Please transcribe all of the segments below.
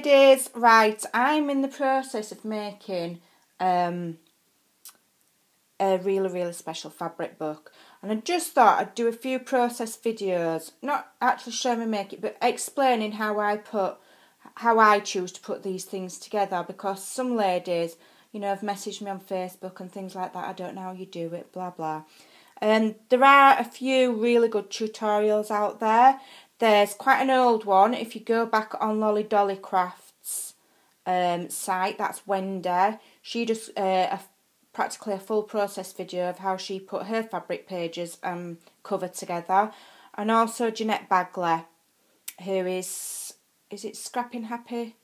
ladies, right, I'm in the process of making a really special fabric book, and I just thought I'd do a few process videos, not actually showing me make it, but explaining how I choose to put these things together, because some ladies, you know, have messaged me on Facebook and things like that. I don't know how you do it, blah blah. And there are a few really good tutorials out there. There's quite an old one. If you go back on Lolly Dolly Crafts site, that's Wendy. She does practically a full process video of how she put her fabric pages and cover together. And also Jeanette Bagley, who is it Scrapping Happy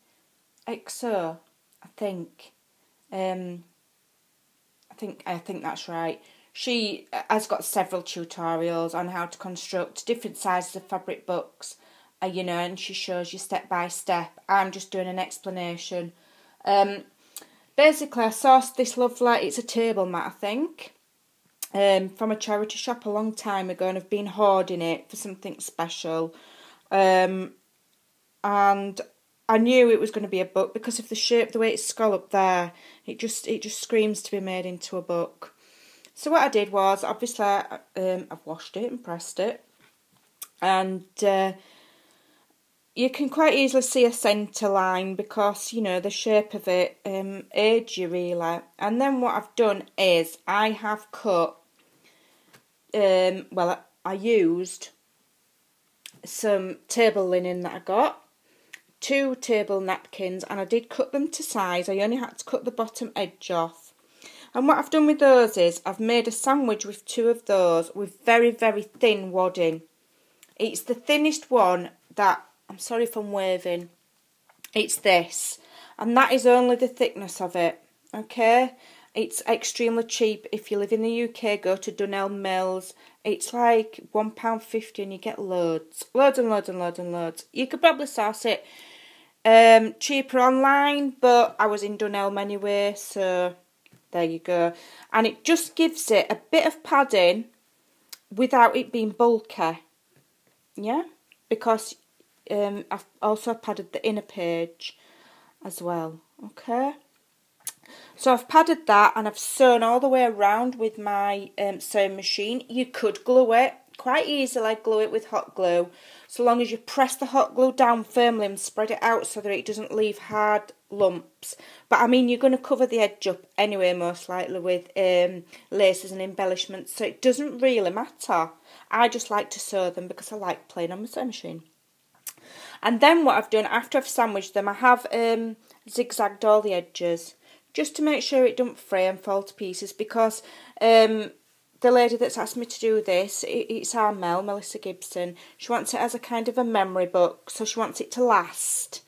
XO? I think that's right. She has got several tutorials on how to construct different sizes of fabric books, you know, and she shows you step by step. I'm just doing an explanation. Basically, I sourced this lovely, it's a table mat, I think, from a charity shop a long time ago, and I've been hoarding it for something special. And I knew it was going to be a book because of the shape, the way it's scalloped there. It just screams to be made into a book. So what I did was, obviously, I've washed it and pressed it, and you can quite easily see a centre line because, you know, the shape of it aids you really. And then what I've done is I have cut, I used some table linen that I got, 2 table napkins, and I did cut them to size. I only had to cut the bottom edge off. And what I've done with those is I've made a sandwich with 2 of those with very, very thin wadding. It's the thinnest one that, I'm sorry if I'm waving, it's this. And that is only the thickness of it, okay? It's extremely cheap. If you live in the UK, go to Dunelm Mills. It's like £1.50 and you get loads. Loads and loads and loads and loads. You could probably source it cheaper online, but I was in Dunelm anyway, so there you go. And it just gives it a bit of padding without it being bulky. Yeah? Because I've also padded the inner page as well. Okay? So I've padded that and I've sewn all the way around with my sewing machine. You could glue it quite easily, glue it with hot glue, so long as you press the hot glue down firmly and spread it out so that it doesn't leave hard lumps. But I mean, you're going to cover the edge up anyway, most likely, with laces and embellishments, so it doesn't really matter. I just like to sew them because I like playing on my sewing machine. And then what I've done, after I've sandwiched them, I have zigzagged all the edges just to make sure it don't fray and fall to pieces, because the lady that's asked me to do this, it's our Melissa Gibson. She wants it as a kind of a memory book, so she wants it to last.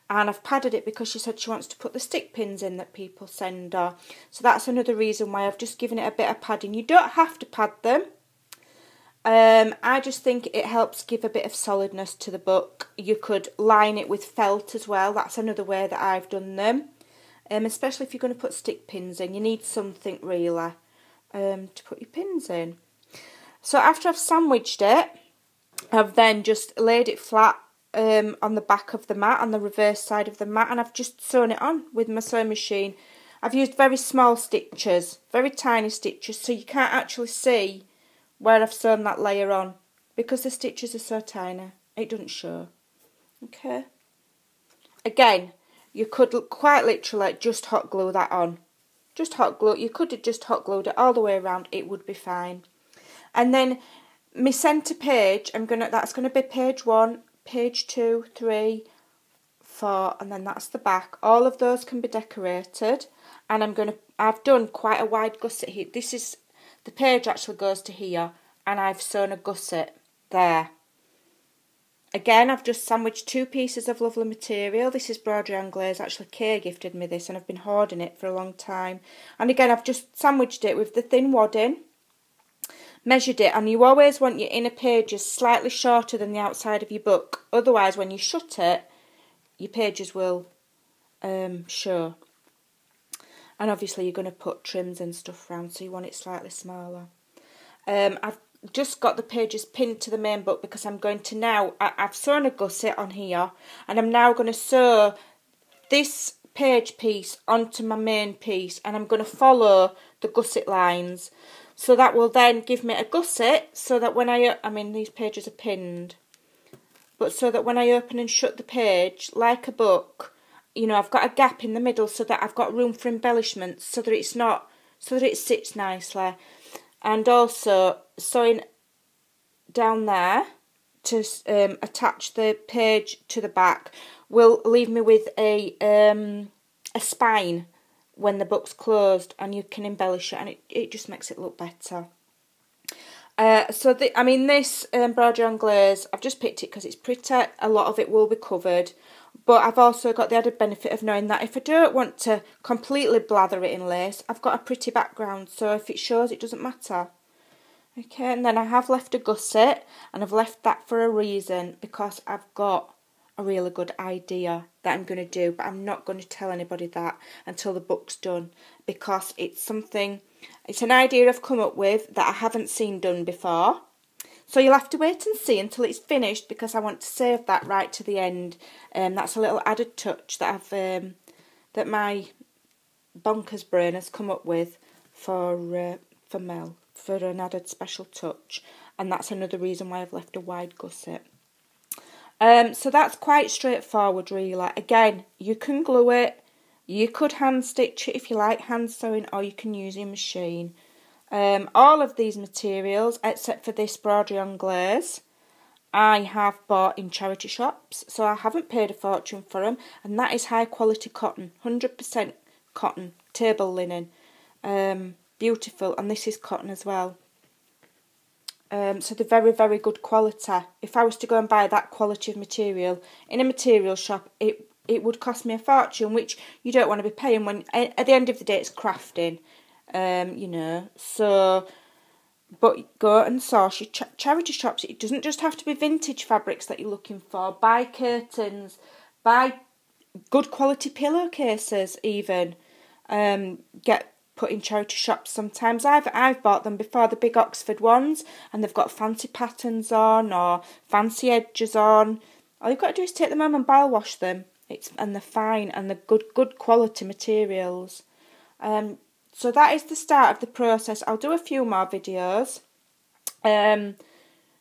And I've padded it because she said she wants to put the stick pins in that people send her. So that's another reason why I've just given it a bit of padding. You don't have to pad them. I just think it helps give a bit of solidness to the book. You could line it with felt as well. That's another way that I've done them. Especially if you're going to put stick pins in. You need something really to put your pins in. So after I've sandwiched it, I've then just laid it flat on the back of the mat, on the reverse side of the mat, and I've just sewn it on with my sewing machine. I've used very small stitches, very tiny stitches, so you can't actually see where I've sewn that layer on, because the stitches are so tiny, it doesn't show. Okay. Again, you could quite literally just hot glue that on. Just hot glue. You could have just hot glued it all the way around. It would be fine. And then my centre page, that's gonna be page 1, page 2, 3, 4, and then that's the back. All of those can be decorated, and I've done quite a wide gusset here. This is, the page actually goes to here, and I've sewn a gusset there. Again, I've just sandwiched 2 pieces of lovely material. This is Broderie Anglaise. Actually, Kay gifted me this, and I've been hoarding it for a long time. And again, I've just sandwiched it with the thin wadding, measured it, and you always want your inner pages slightly shorter than the outside of your book. Otherwise, when you shut it, your pages will show. And obviously, you're going to put trims and stuff around, so you want it slightly smaller. I've just got the pages pinned to the main book because I'm going to now, I've sewn a gusset on here, and I'm now going to sew this page piece onto my main piece, and I'm going to follow the gusset lines. So that will then give me a gusset, so that when I mean these pages are pinned, but so that when I open and shut the page, like a book, you know, I've got a gap in the middle so that I've got room for embellishments, so that it's not, so that it sits nicely. And also sewing down there to attach the page to the back will leave me with a spine when the book's closed, and you can embellish it, and it just makes it look better. I mean, this embroidery anglaise, I've just picked it because it's pretty. A lot of it will be covered, but I've also got the added benefit of knowing that if I don't want to completely blather it in lace, I've got a pretty background, so if it shows, it doesn't matter. Okay, and then I have left a gusset, and I've left that for a reason, because I've got a really good idea that I'm going to do, but I'm not going to tell anybody that until the book's done, because it's an idea I've come up with that I haven't seen done before. So you'll have to wait and see until it's finished, because I want to save that right to the end. That's a little added touch that that my bonkers brain has come up with for Mel, for an added special touch, and that's another reason why I've left a wide gusset. So that's quite straightforward, really. Again, you can glue it, you could hand stitch it if you like hand sewing, or you can use your machine. All of these materials, except for this embroidery anglaise, I have bought in charity shops, so I haven't paid a fortune for them, and that is high quality cotton, 100% cotton, table linen, beautiful, and this is cotton as well. So they're very, very good quality. If I was to go and buy that quality of material in a material shop, it would cost me a fortune, which you don't want to be paying when, at the end of the day, it's crafting, you know. So, but go and source your charity shops. It doesn't just have to be vintage fabrics that you're looking for. Buy curtains, buy good quality pillowcases even. Get put in charity shops sometimes. I've bought them before, the big Oxford ones, and they've got fancy patterns on or fancy edges on. All you've got to do is take them home and bile wash them. And they're fine, and they're good quality materials. So that is the start of the process. I'll do a few more videos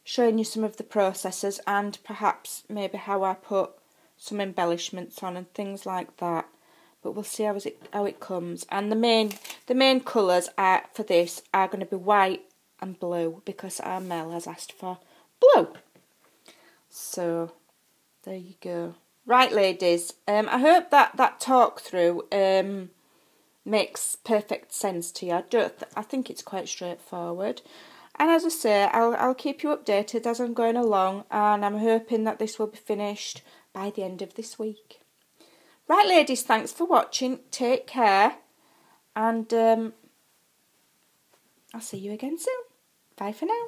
showing you some of the processes, and perhaps maybe how I put some embellishments on and things like that. But we'll see how it comes. And the main colours for this are going to be white and blue, because our Mel has asked for blue. So there you go. Right, ladies. I hope that talk through makes perfect sense to you. I think it's quite straightforward. And as I say, I'll keep you updated as I'm going along, and I'm hoping that this will be finished by the end of this week. Right, ladies, thanks for watching. Take care, and I'll see you again soon. Bye for now.